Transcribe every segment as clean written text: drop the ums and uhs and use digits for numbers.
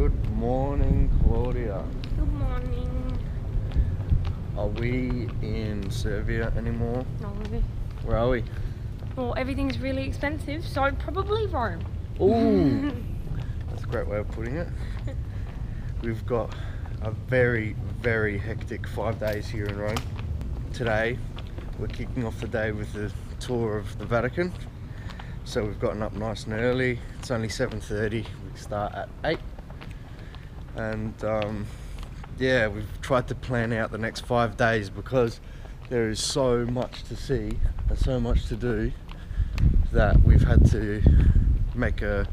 Good morning, Claudia. Good morning. Are we in Serbia anymore? No. Where are we? Well, everything's really expensive, so probably Rome. Ooh, that's a great way of putting it. We've got a very, very hectic 5 days here in Rome. Today, we're kicking off the day with the tour of the Vatican. So we've gotten up nice and early. It's only 7:30. We start at 8. And yeah, we've tried to plan out the next 5 days because there is so much to see and so much to do that we've had to make a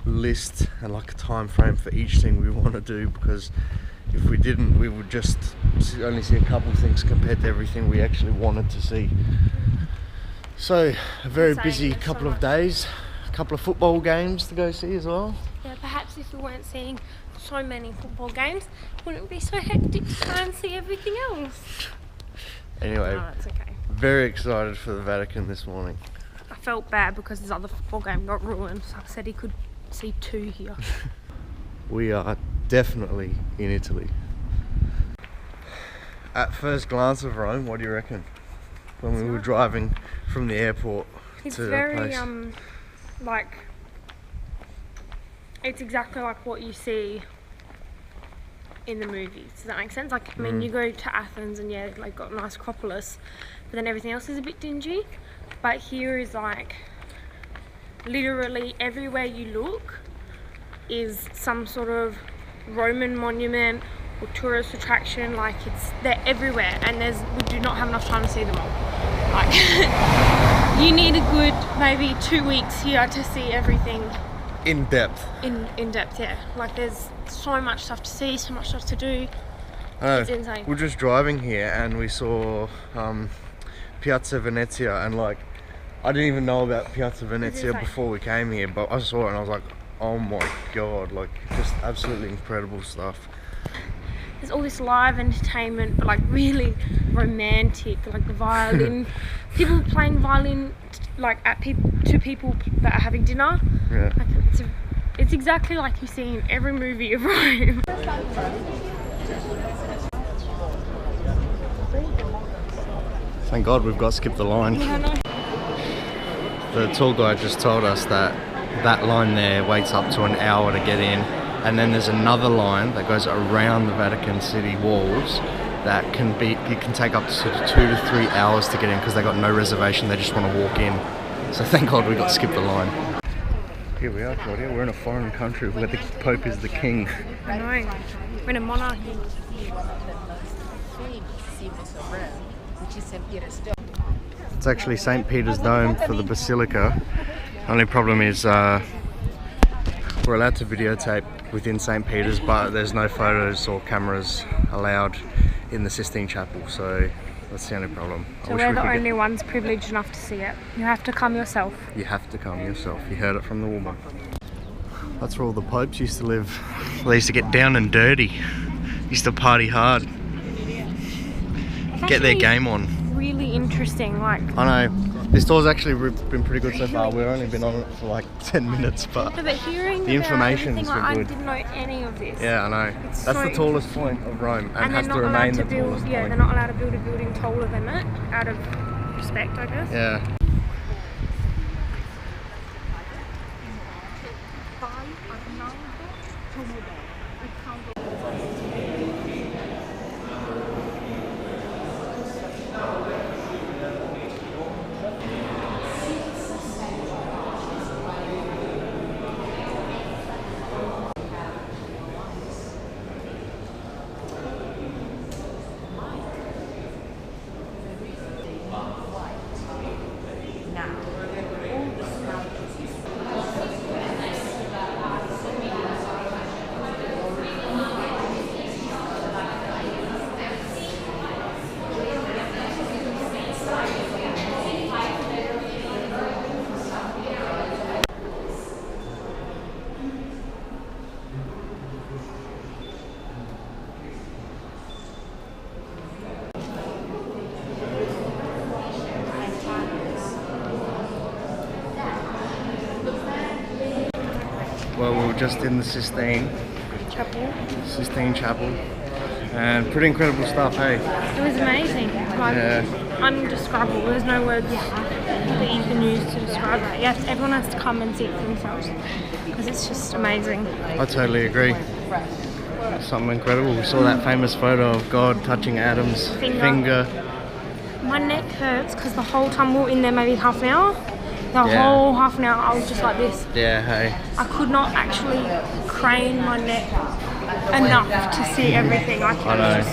list and like a time frame for each thing we want to do, because if we didn't, we would just only see a couple of things compared to everything we actually wanted to see. So a very busy couple of days, a couple of football games to go see as well. Yeah, perhaps if we weren't seeing so many football games, wouldn't it be so hectic to try and see everything else? Anyway, No, that's okay. very excited for the Vatican this morning. I felt bad because his other football game got ruined, so I said he could see 2 here. We are definitely in Italy. At first glance of Rome, what do you reckon? When we were driving from the airport It's to very, the place. like, it's exactly like what you see in the movies. Does that make sense? Like, I mean, you go to Athens and yeah, like got a nice Acropolis, but then everything else is a bit dingy. But here is like, literally everywhere you look is some sort of Roman monument or tourist attraction. Like, they're everywhere, and we do not have enough time to see them all. Like, you need a good maybe 2 weeks here to see everything In depth. in depth. Yeah, like there's so much stuff to see, so much stuff to do. I know. It's insane. We're just driving here and we saw Piazza Venezia, and like I didn't even know about Piazza Venezia insane. before we came here, but I saw it and I was like, oh my god, like just absolutely incredible stuff. There's all this live entertainment, but like really romantic, like the violin, people playing violin, like to people that are having dinner. Yeah. Like it's exactly like you see in every movie of Rome. Thank God we've got skipped the line. Yeah, I know. The tour guide just told us that that line there waits up to an hour to get in, and then there's another line that goes around the Vatican City walls that you can take up to sort of 2 to 3 hours to get in because they got no reservation, they just want to walk in. So thank God we got skipped the line. Here we are, Claudia. We're in a foreign country where the Pope is the king. I know. We're in a monarchy. It's actually St. Peter's Dome for the Basilica. Only problem is we're allowed to videotape within St. Peter's, but there's no photos or cameras allowed in the Sistine Chapel, so that's the only problem. So we're the only ones privileged enough to see it. You have to come yourself. You have to come yourself. You heard it from the woman. That's where all the popes used to live. They used to get down and dirty. Used to party hard. Get their game on. Really interesting, like. I know. This tour's actually been pretty good so far. We've only been on it for like 10 minutes, but No, but hearing the information's everything, been like, good. I didn't know any of this. Yeah, I know. It's That's so the tallest point of Rome, and has they're to not remain allowed the to build. tallest Yeah, point. they're not allowed to build a building taller than it, out of respect, I guess. Yeah. Well, we were just in the Sistine, Chapel. Sistine Chapel. And pretty incredible stuff, hey? It was amazing. Like, undescribable. There's no words that you can use to describe that. Yes, everyone has to come and see it for themselves because it's just amazing. I totally agree. Something incredible. We saw that famous photo of God touching Adam's finger. My neck hurts because the whole time we were in there, maybe half an hour. The whole half an hour, I was just like this. Yeah, hey. I could not actually crane my neck enough to see everything. I know.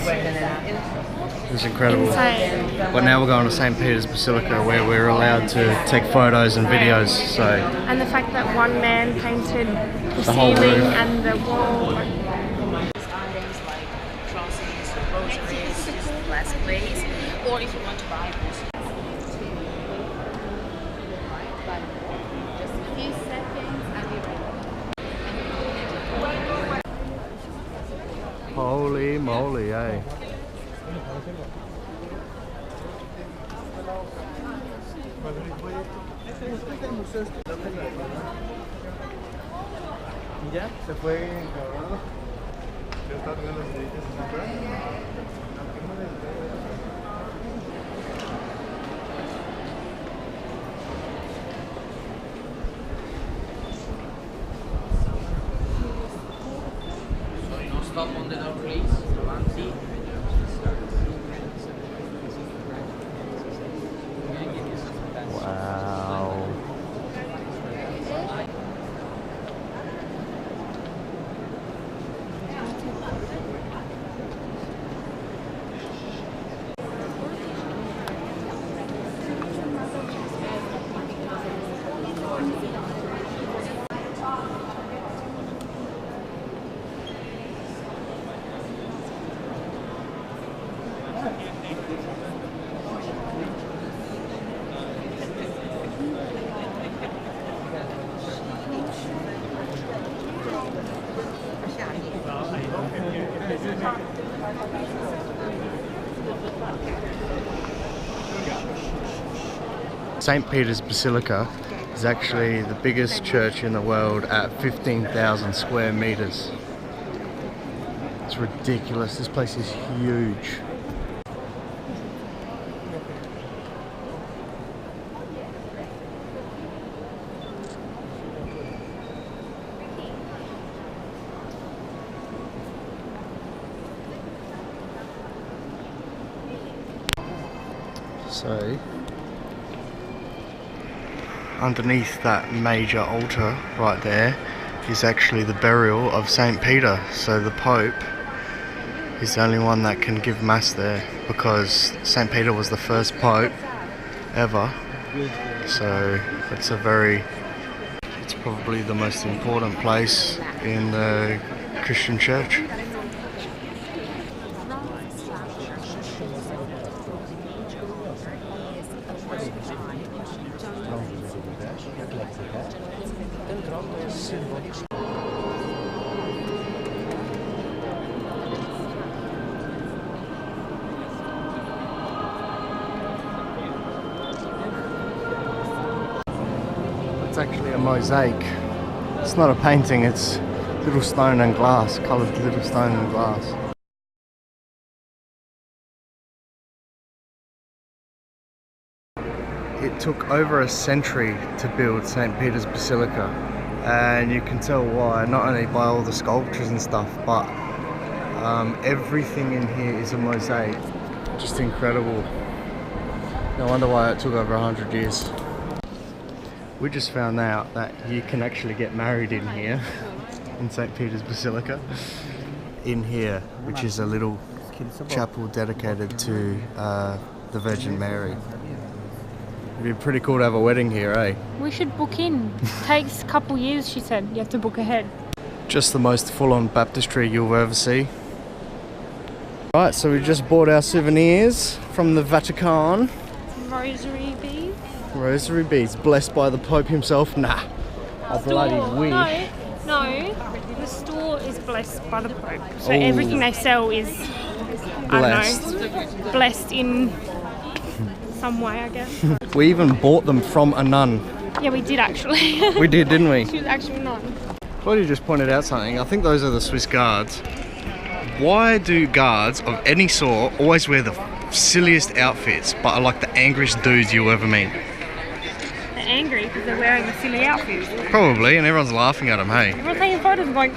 It was incredible. Insane. But now we're going to St. Peter's Basilica where we're allowed to take photos and videos. So. And the fact that one man painted the whole ceiling roof and the wall. Items like crosses, rosaries, glass plates, or if you want to buy just a few seconds and be ready. Holy moly, eh? Ya, se fue cabrón. Se está teniendo los deditos en su cara. Stop on the door, please. Avanti. Wow. St. Peter's Basilica is actually the biggest church in the world at 15,000 square meters. It's ridiculous. This place is huge. So, underneath that major altar right there is actually the burial of St. Peter. So the Pope is the only one that can give Mass there because St. Peter was the first Pope ever. So it's probably the most important place in the Christian Church. It's actually a mosaic. It's not a painting, it's little stone and glass, coloured little stone and glass. It took over a century to build St. Peter's Basilica, and you can tell why, not only by all the sculptures and stuff, but everything in here is a mosaic. Just incredible. No wonder why it took over 100 years. We just found out that you can actually get married in here, in St. Peter's Basilica, in here, which is a little chapel dedicated to the Virgin Mary. It'd be pretty cool to have a wedding here, eh? We should book in. Takes a couple years, she said. You have to book ahead. Just the most full-on baptistry you'll ever see. Right, so we just bought our souvenirs from the Vatican. Rosary beads. Rosary beads, blessed by the Pope himself. Nah, I bloody wish. No, the store is blessed by the Pope. So everything they sell is, Blessed. I don't know, blessed in some way, I guess. We even bought them from a nun. Yeah, we did actually. We did, didn't we? She was actually a nun. Claudia just pointed out something. I think those are the Swiss guards. Why do guards of any sort always wear the silliest outfits, but are like the angriest dudes you'll ever meet? They're angry because they're wearing the silly outfits. Probably, and everyone's laughing at them, hey? Everyone's taking photos and going,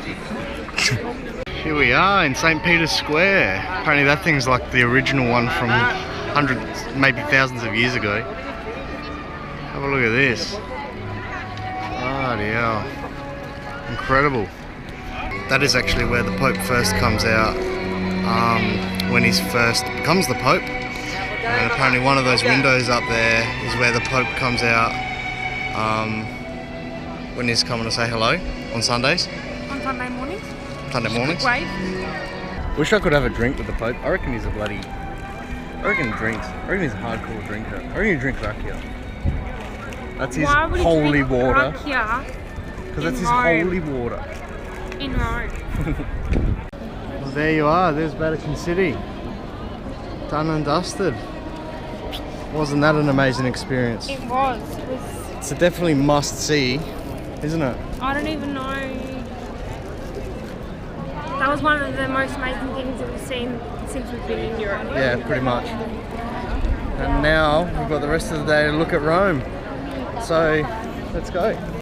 Here we are in St. Peter's Square. Apparently that thing's like the original one from hundreds, maybe thousands of years ago. Have a look at this. Bloody hell. Incredible. That is actually where the Pope first comes out, when he first becomes the Pope. And apparently one of those windows up there is where the Pope comes out when he's coming to say hello on Sundays. on Sunday mornings. Sunday mornings. Wave. Wish I could have a drink with the Pope. I reckon he's a bloody... I reckon he drinks. I reckon he's a hardcore drinker. I reckon he drinks rakia. That's his Why would he holy drink water. rakia Because that's his Rome? holy water. in Rome? Well, there you are. There's Vatican City. Done and dusted. Wasn't that an amazing experience? It was. It's a definitely must see, isn't it? I don't even know. That was one of the most amazing things that we've seen since we've been in Europe. Yeah, pretty much. And now we've got the rest of the day to look at Rome. So let's go.